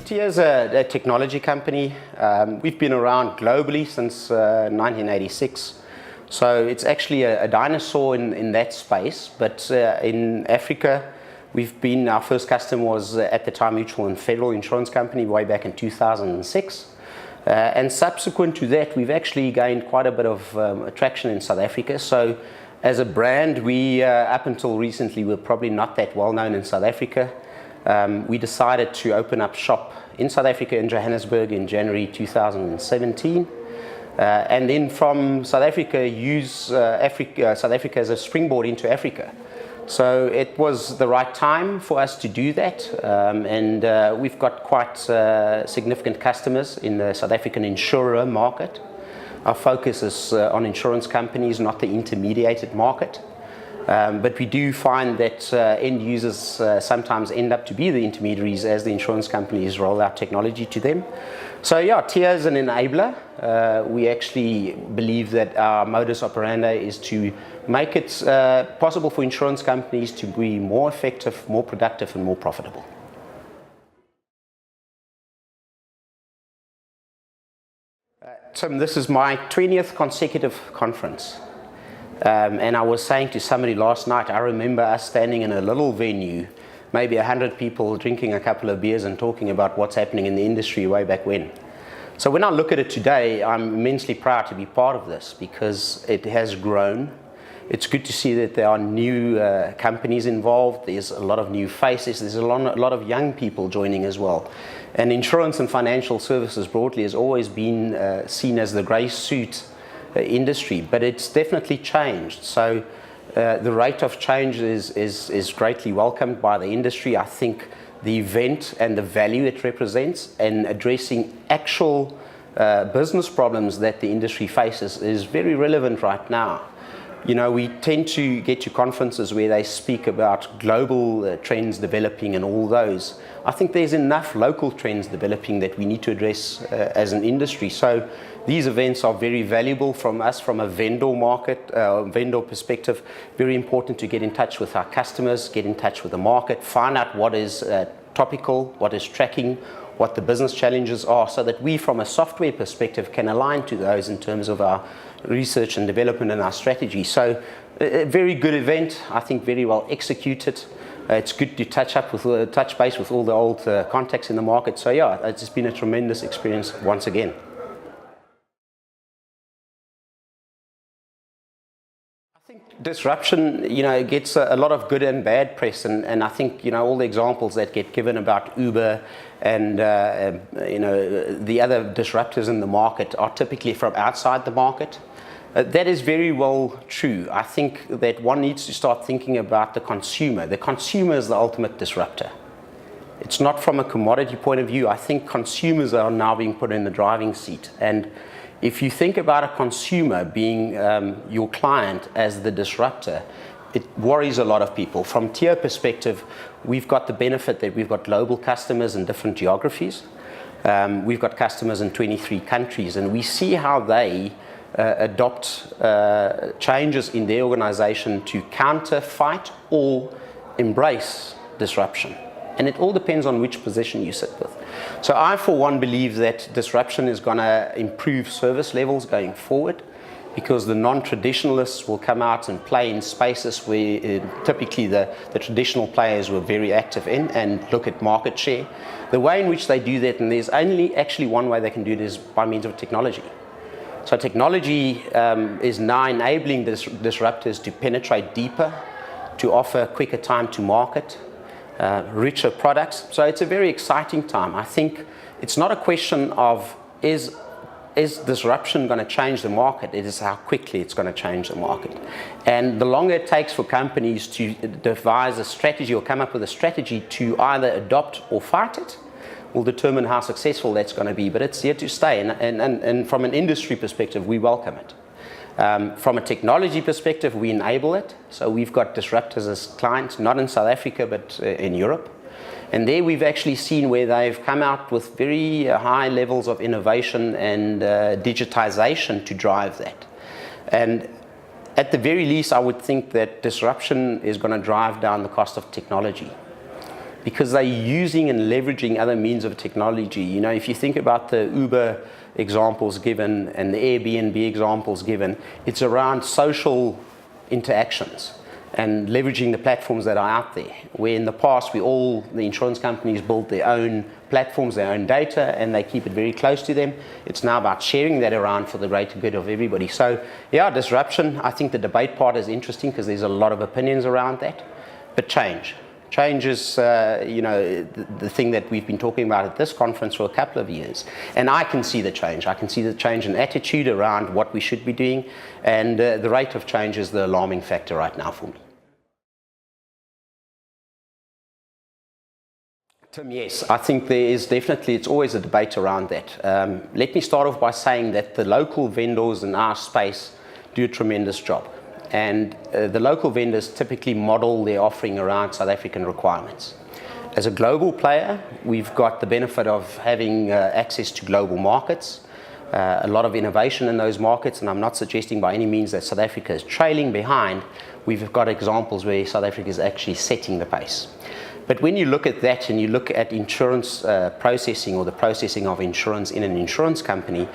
Tia is a technology company. We've been around globally since 1986. So it's actually a dinosaur in that space. But in Africa, our first customer was at the time Mutual and Federal Insurance Company way back in 2006. And subsequent to that, we've actually gained quite a bit of traction in South Africa. So as a brand, we, up until recently, were probably not that well known in South Africa. We decided to open up shop in South Africa, in Johannesburg, in January 2017. And then from South Africa, use South Africa as a springboard into Africa. So it was the right time for us to do that. And we've got quite significant customers in the South African insurer market. Our focus is on insurance companies, not the intermediated market. But we do find that end users sometimes end up to be the intermediaries as the insurance companies roll out technology to them. So yeah, Tia is an enabler. We actually believe that our modus operandi is to make it possible for insurance companies to be more effective, more productive, and more profitable. Tim, this is my 20th consecutive conference. And I was saying to somebody last night, I remember us standing in a little venue, maybe 100 people drinking a couple of beers and talking about what's happening in the industry way back when. So when I look at it today, I'm immensely proud to be part of this because it has grown. It's good to see that there are new companies involved. There's a lot of new faces. There's a lot of young people joining as well. And insurance and financial services broadly has always been seen as the grey suit industry, but it's definitely changed. So the rate of change is greatly welcomed by the industry. I think the event and the value it represents and addressing actual business problems that the industry faces is very relevant right now. You know, we tend to get to conferences where they speak about global trends developing and all those. I think there's enough local trends developing that we need to address as an industry. So these events are very valuable from us from a vendor perspective. Very important to get in touch with our customers, get in touch with the market, find out what is topical, what is tracking, what the business challenges are, so that we from a software perspective can align to those in terms of our research and development and our strategy. So a very good event, I think very well executed. It's good to touch base with all the old contacts in the market. So yeah, it's just been a tremendous experience once again. I think disruption, gets a lot of good and bad press, and I think, all the examples that get given about Uber and, the other disruptors in the market are typically from outside the market. That is very well true. I think that one needs to start thinking about the consumer. The consumer is the ultimate disruptor. It's not from a commodity point of view. I think consumers are now being put in the driving seat. And if you think about a consumer being your client as the disruptor, it worries a lot of people. From Tia perspective, we've got the benefit that we've got global customers in different geographies. We've got customers in 23 countries, and we see how they adopt changes in their organization to counter, fight, or embrace disruption. And it all depends on which position you sit with. So I, for one, believe that disruption is going to improve service levels going forward, because the non-traditionalists will come out and play in spaces where typically the traditional players were very active in and look at market share. The way in which they do that, and there's only actually one way they can do it, is by means of technology. So technology is now enabling disruptors to penetrate deeper, to offer quicker time to market, richer products. So it's a very exciting time. I think it's not a question of is disruption going to change the market? It is how quickly it's going to change the market. And the longer it takes for companies to devise a strategy or come up with a strategy to either adopt or fight it, will determine how successful that's going to be. But it's here to stay, and from an industry perspective, we welcome it. From a technology perspective, we enable it. So we've got disruptors as clients, not in South Africa, but in Europe. And there we've actually seen where they've come out with very high levels of innovation and digitization to drive that. And at the very least, I would think that disruption is going to drive down the cost of technology. because they're using and leveraging other means of technology. You know, if you think about the Uber examples given and the Airbnb examples given, it's around social interactions and leveraging the platforms that are out there. Where in the past, the insurance companies built their own platforms, their own data, and they keep it very close to them. It's now about sharing that around for the greater good of everybody. So, yeah, disruption. I think the debate part is interesting because there's a lot of opinions around that. But change is, the thing that we've been talking about at this conference for a couple of years. And I can see the change. I can see the change in attitude around what we should be doing. And the rate of change is the alarming factor right now for me. Tim, yes, I think there is definitely, it's always a debate around that. Let me start off by saying that the local vendors in our space do a tremendous job. And the local vendors typically model their offering around South African requirements. As a global player, we've got the benefit of having access to global markets, a lot of innovation in those markets, and I'm not suggesting by any means that South Africa is trailing behind. We've got examples where South Africa is actually setting the pace. But when you look at that and you look at insurance processing or the processing of insurance in an insurance company,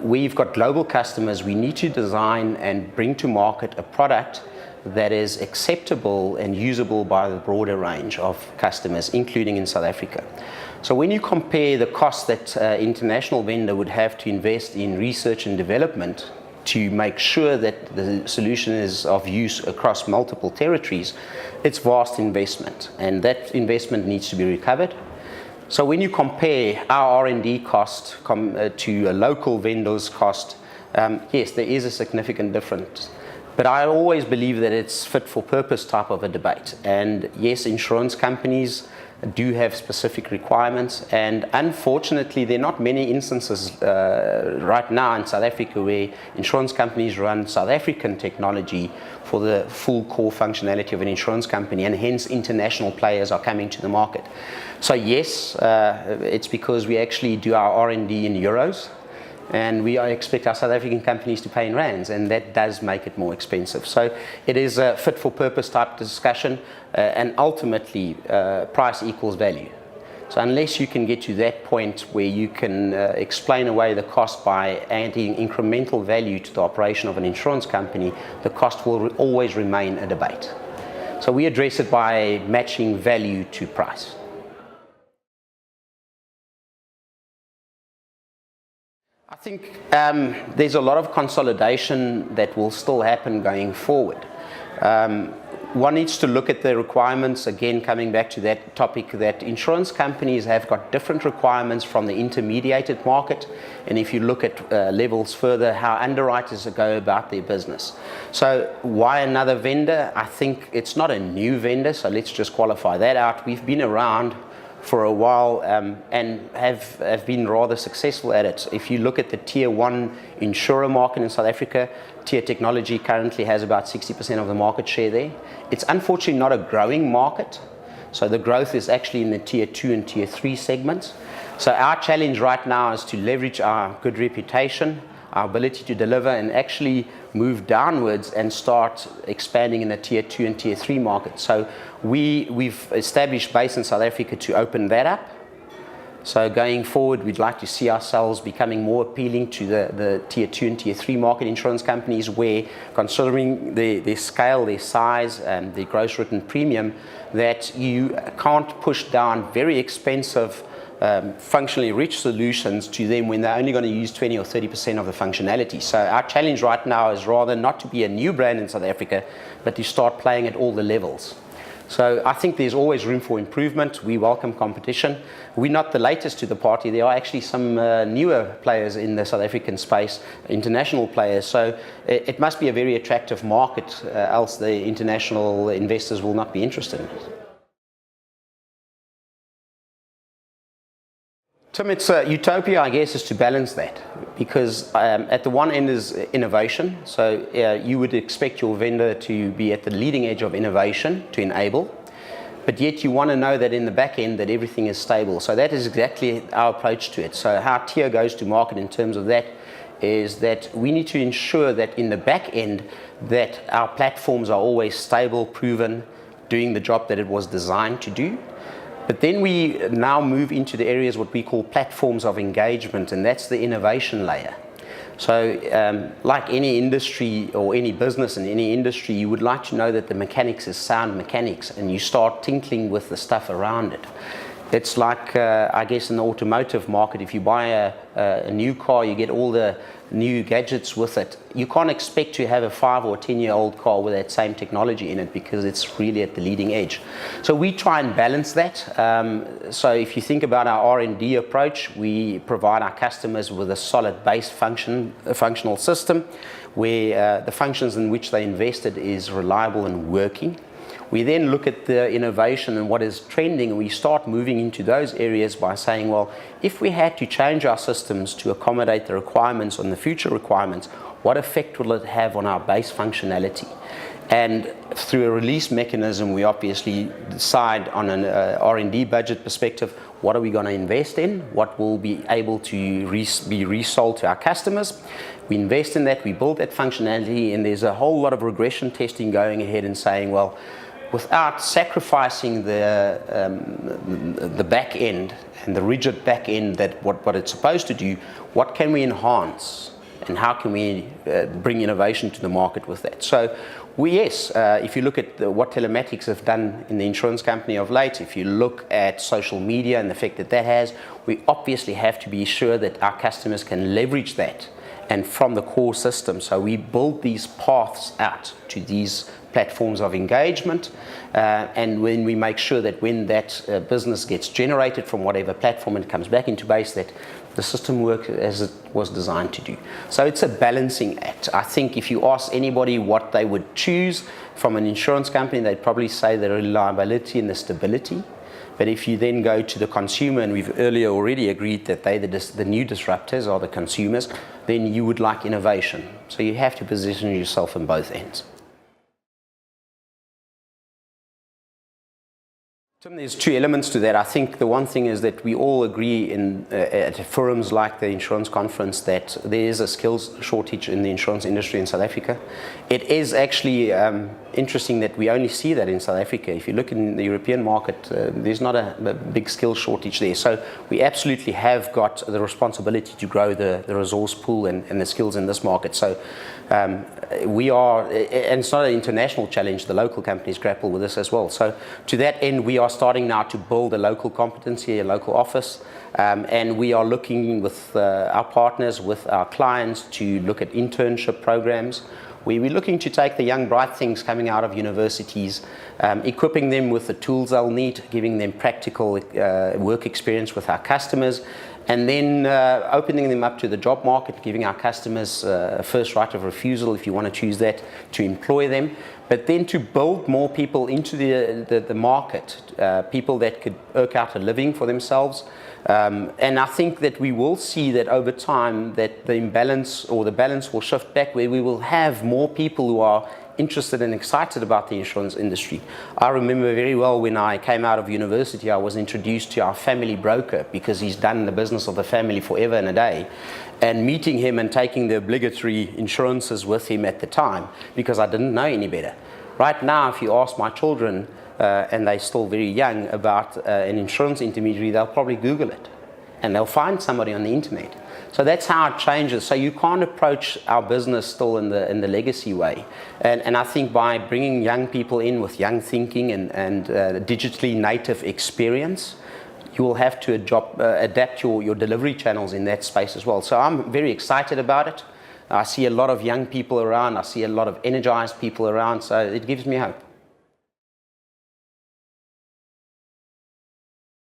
we've got global customers. We need to design and bring to market a product that is acceptable and usable by the broader range of customers, including in South Africa. So when you compare the cost that international vendor would have to invest in research and development to make sure that the solution is of use across multiple territories, it's vast investment, and that investment needs to be recovered. So when you compare our R&D cost to a local vendor's cost, yes, there is a significant difference. But I always believe that it's fit for purpose type of a debate. And yes, insurance companies do have specific requirements, and unfortunately there are not many instances right now in South Africa where insurance companies run South African technology for the full core functionality of an insurance company, and hence international players are coming to the market. So yes, it's because we actually do our R&D in euros, and we expect our South African companies to pay in rands, and that does make it more expensive. So it is a fit for purpose type discussion, and ultimately price equals value. So unless you can get to that point where you can explain away the cost by adding incremental value to the operation of an insurance company, the cost will always remain a debate. So we address it by matching value to price. I think there's a lot of consolidation that will still happen going forward. One needs to look at the requirements, again coming back to that topic, that insurance companies have got different requirements from the intermediated market, and if you look at levels further, how underwriters go about their business. So why another vendor? I think it's not a new vendor, so let's just qualify that out. We've been around for a while and have been rather successful at it. If you look at the tier 1 insurer market in South Africa, Tier Technology currently has about 60% of the market share there. It's unfortunately not a growing market, so the growth is actually in the tier 2 and tier 3 segments. So our challenge right now is to leverage our good reputation, our ability to deliver, and actually move downwards and start expanding in the tier 2 and tier 3 market. So we've established base in South Africa to open that up. So going forward, we'd like to see ourselves becoming more appealing to the tier 2 and tier 3 market insurance companies, where, considering their scale, their size, and their gross written premium, that you can't push down very expensive functionally rich solutions to them when they're only going to use 20 or 30% of the functionality. So our challenge right now is rather not to be a new brand in South Africa, but to start playing at all the levels. So I think there's always room for improvement. We welcome competition. We're not the latest to the party. There are actually some newer players in the South African space, international players. So it must be a very attractive market, else the international investors will not be interested in it. Tim, it's utopia, I guess, is to balance that, because at the one end is innovation. So you would expect your vendor to be at the leading edge of innovation to enable, but yet you want to know that in the back end that everything is stable. So that is exactly our approach to it. So how Tier goes to market in terms of that is that we need to ensure that in the back end that our platforms are always stable, proven, doing the job that it was designed to do. But then we now move into the areas what we call platforms of engagement, and that's the innovation layer. So like any industry or any business in any industry, you would like to know that the mechanics is sound mechanics, and you start tinkling with the stuff around it. It's like, I guess, in the automotive market, if you buy a new car, you get all the new gadgets with it. You can't expect to have a 5 or 10-year-old car with that same technology in it, because it's really at the leading edge. So we try and balance that. So if you think about our R&D approach, we provide our customers with a solid base functional system where the functions in which they invested is reliable and working. We then look at the innovation and what is trending, and we start moving into those areas by saying, well, if we had to change our systems to accommodate the requirements and the future requirements, what effect will it have on our base functionality? And through a release mechanism, we obviously decide on an R&D budget perspective, what are we going to invest in? What will be able to be resold to our customers? We invest in that, we build that functionality, and there's a whole lot of regression testing going ahead and saying, well, without sacrificing the back end and the rigid back end that what it's supposed to do, what can we enhance and how can we bring innovation to the market with that? So if you look at what telematics have done in the insurance company of late, if you look at social media and the effect that that has, we obviously have to be sure that our customers can leverage that and from the core system. So we build these paths out to these platforms of engagement, and when we make sure that when that business gets generated from whatever platform and comes back into base, that the system works as it was designed to do. So it's a balancing act. I think if you ask anybody what they would choose from an insurance company, they'd probably say the reliability and the stability. But if you then go to the consumer, and we've earlier already agreed that the new disruptors are the consumers, then you would like innovation. So you have to position yourself on both ends. There's two elements to that. I think the one thing is that we all agree at forums like the insurance conference that there is a skills shortage in the insurance industry in South Africa. It is actually interesting that we only see that in South Africa. If you look in the European market, there's not a big skills shortage there. So we absolutely have got the responsibility to grow the resource pool and the skills in this market. So we are, and it's not an international challenge, the local companies grapple with this as well. So to that end, we are starting now to build a local competency, a local office, and we are looking with our partners, with our clients, to look at internship programs. We're looking to take the young, bright things coming out of universities, equipping them with the tools they'll need, giving them practical work experience with our customers, and then opening them up to the job market, giving our customers a first right of refusal, if you want to choose that, to employ them, but then to build more people into the market, people that could eke out a living for themselves. And I think that we will see that over time that the imbalance or the balance will shift back, where we will have more people who are interested and excited about the insurance industry. I remember very well when I came out of university, I was introduced to our family broker because he's done the business of the family forever and a day. And meeting him and taking the obligatory insurances with him at the time, because I didn't know any better. Right now, if you ask my children, and they're still very young, about an insurance intermediary, they'll probably Google it and they'll find somebody on the internet. So that's how it changes. So you can't approach our business still in the legacy way. And I think by bringing young people in with young thinking and digitally native experience, you will have to adapt your delivery channels in that space as well. So I'm very excited about it. I see a lot of young people around. I see a lot of energized people around. So it gives me hope.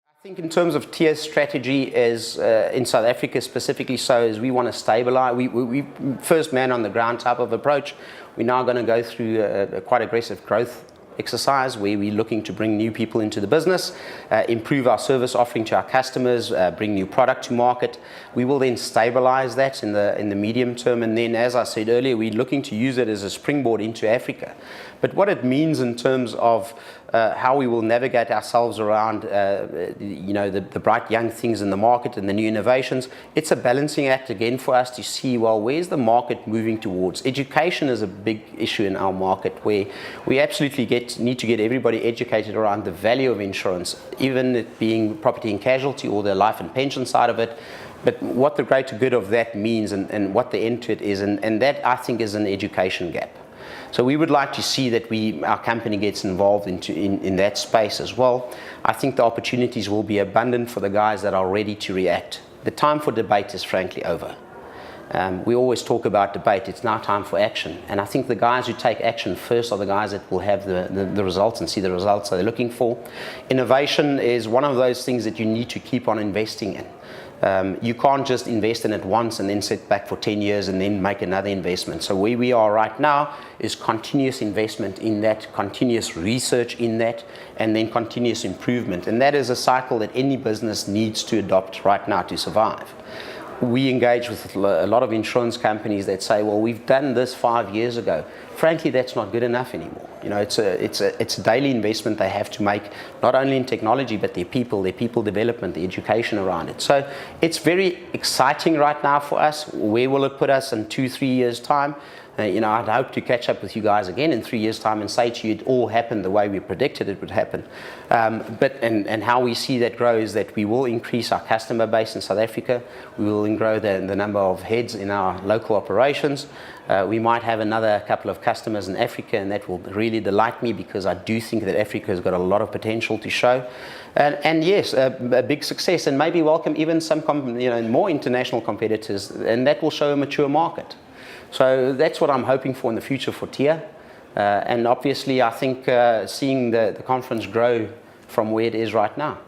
I think in terms of tier strategy, as in South Africa specifically, so as we want to stabilize, we first man on the ground type of approach. We're now going to go through a quite aggressive growth exercise where we're looking to bring new people into the business, improve our service offering to our customers, bring new product to market. We will then stabilize that in the medium term, and then, as I said earlier, we're looking to use it as a springboard into Africa. But what it means in terms of how we will navigate ourselves around, the bright young things in the market and the new innovations, it's a balancing act again for us to see, well, where's the market moving towards? Education is a big issue in our market, where we absolutely need to get everybody educated around the value of insurance, even it being property and casualty or the life and pension side of it, but what the greater good of that means and what the end to it is, and that I think is an education gap. So we would like to see that our company gets involved in that space as well. I think the opportunities will be abundant for the guys that are ready to react. The time for debate is frankly over. We always talk about debate. It's now time for action. And I think the guys who take action first are the guys that will have the results and see the results that they're looking for. Innovation is one of those things that you need to keep on investing in. You can't just invest in it once and then sit back for 10 years and then make another investment. So where we are right now is continuous investment in that, continuous research in that, and then continuous improvement. And that is a cycle that any business needs to adopt right now to survive. We engage with a lot of insurance companies that say, well, we've done this 5 years ago. Frankly, that's not good enough anymore. It's a daily investment they have to make, not only in technology, but their people development, the education around it. So it's very exciting right now for us. Where will it put us in 2-3 years' time? I'd hope to catch up with you guys again in 3 years' time and say to you it all happened the way we predicted it would happen. But how we see that grow is that we will increase our customer base in South Africa. We will grow the number of heads in our local operations. We might have another couple of customers in Africa, and that will really delight me, because I do think that Africa has got a lot of potential to show. And yes, a big success, and maybe welcome even some more international competitors, and that will show a mature market. So that's what I'm hoping for in the future for TIA. And obviously, I think seeing the conference grow from where it is right now.